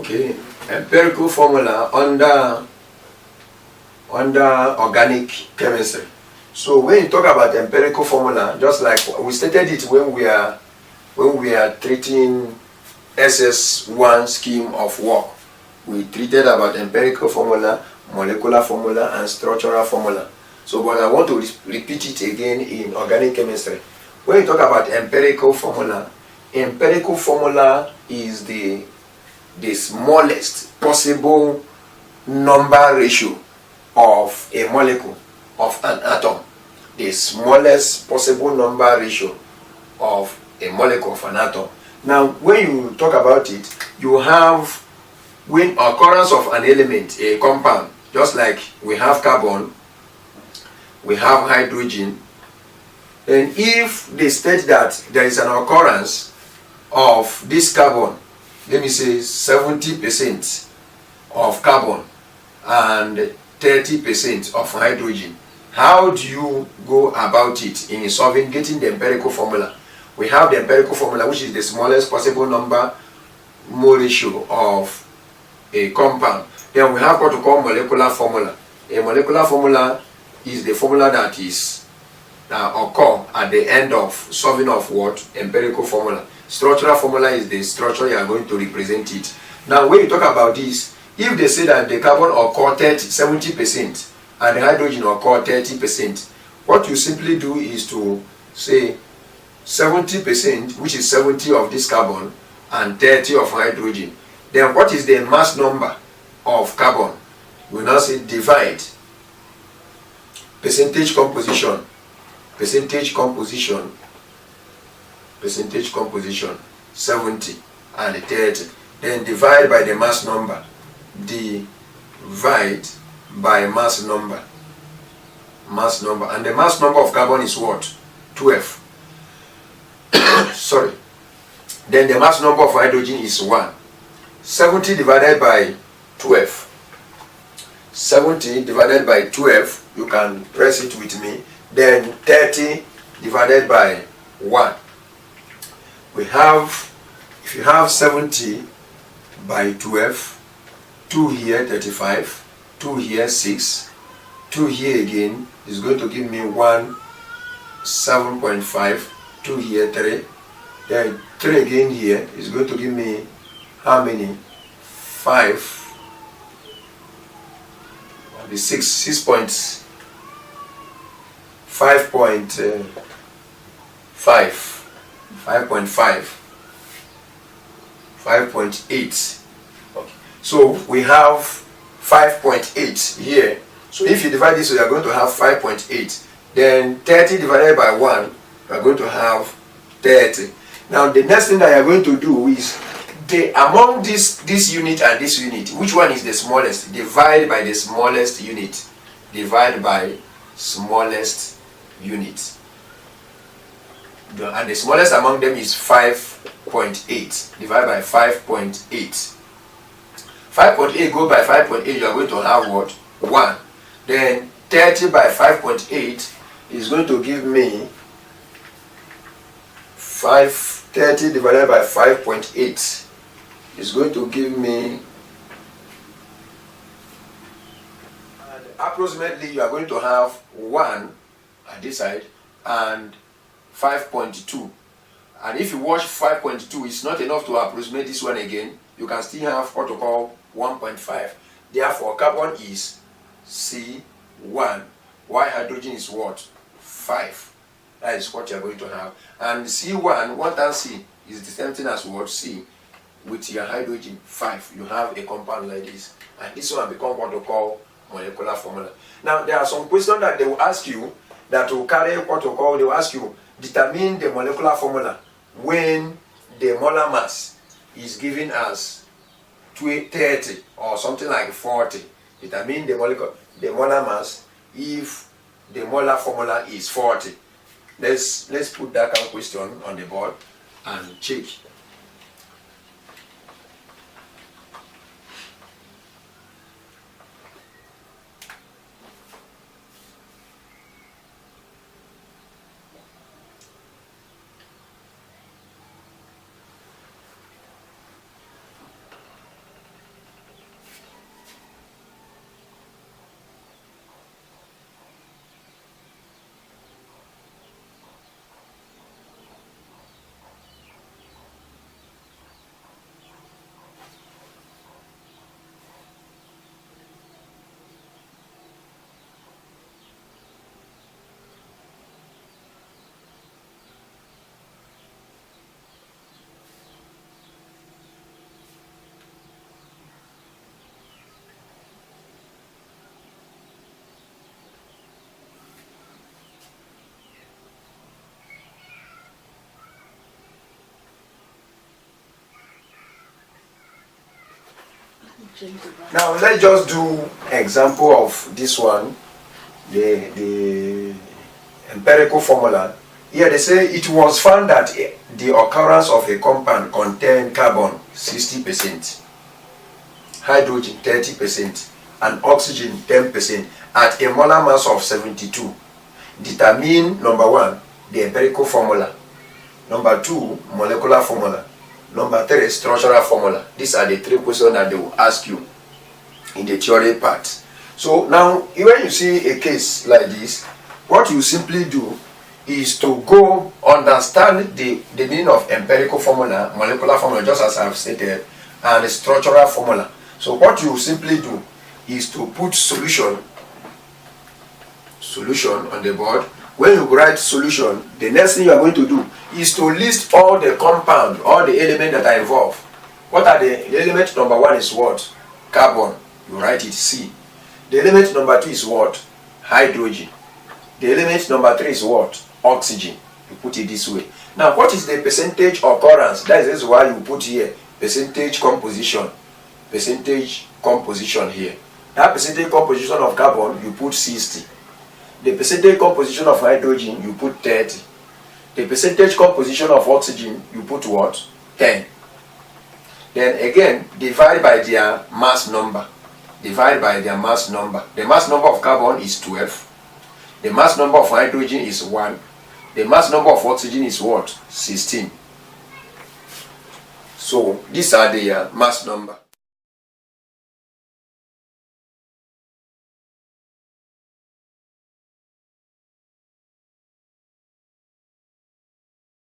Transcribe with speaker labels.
Speaker 1: Okay, empirical formula under organic chemistry. So when you talk about empirical formula, just like we stated it when we are treating SS1 scheme of work, we treated about empirical formula, molecular formula, and structural formula. So, but I want to repeat it again in organic chemistry. When you talk about empirical formula is the smallest possible number ratio of a molecule of an atom. The smallest possible number ratio of a molecule of an atom. Now, when you talk about it, you have when occurrence of an element, a compound, just like we have carbon, we have hydrogen, and if they state that there is an occurrence of this carbon, let me say 70% of carbon and 30% of hydrogen, how do you go about it in solving, getting the empirical formula? We have the empirical formula, which is the smallest possible number mole ratio of a compound. Then we have what we call molecular formula. A molecular formula is the formula that is occur at the end of solving of what? Empirical formula. Structural formula is the structure you are going to represent it. Now when you talk about this, if they say that the carbon occur 70% and the hydrogen occur 30%, what you simply do is to say 70%, which is 70 of this carbon and 30 of hydrogen. Then what is the mass number of carbon? We now say divide percentage composition 70 and 30, then divide by the mass number, divide by mass number, and the mass number of carbon is what? 12. Sorry. Then the mass number of hydrogen is 1. 70 divided by 12. 70 divided by 12, you can press it with me. Then 30 divided by 1. We have, if you have 70 by 12, 2 here 35, 2 here 6, 2 here again is going to give me 1 7.5, 2 here 3, then 3 again here is going to give me how many? 5, the 5.5, 5.8. Okay. So we have 5.8 here. So if you divide this, you are going to have 5.8. Then 30 divided by 1, you are going to have 30. Now the next thing that you are going to do is among this unit and this unit, which one is the smallest? Divide by the smallest unit. Divide by smallest unit. And the smallest among them is 5.8. Divide by 5.8. 5.8 go by 5.8, you are going to have what? 1. Then 30 by 5.8 is going to give me 30 divided by 5.8 is going to give me, and approximately you are going to have 1 at this side and 5.2. And if you watch 5.2, it's not enough to approximate this one again. You can still have what we call 1.5. Therefore, carbon is C1, while hydrogen is what? 5. That is what you are going to have. And C1, 1 times C is the same thing as what? C. With your hydrogen 5, you have a compound like this. And this one becomes what we call molecular formula. Now, there are some questions that they will ask you that will carry what we call, they will ask you, determine the molecular formula when the molar mass is given as 30 or something like 40. Determine the molar mass if the molar formula is 40. Let's put that kind of question on the board and check. Now let's just do example of this one, the empirical formula. Here they say it was found that the occurrence of a compound contained carbon 60%, hydrogen 30%, and oxygen 10% at a molar mass of 72. Determine number 1, the empirical formula. Number 2, molecular formula. Number 3, structural formula. These are the 3 questions that they will ask you in the theory part. So now, when you see a case like this, what you simply do is to go understand the meaning of empirical formula, molecular formula, just as I've stated, and the structural formula. So what you simply do is to put solution on the board. When you write solution, the next thing you are going to do is to list all the compound, all the elements that are involved. What are the element? Number 1 is what? Carbon. You write it C. The element number 2 is what? Hydrogen. The element number 3 is what? Oxygen. You put it this way. Now, what is the percentage occurrence? That is why you put here percentage composition. Percentage composition here. That percentage composition of carbon, you put 60. The percentage composition of hydrogen, you put 30. The percentage composition of oxygen, you put what? 10. Then again, divide by their mass number. Divide by their mass number. The mass number of carbon is 12. The mass number of hydrogen is 1. The mass number of oxygen is what? 16. So these are the mass number.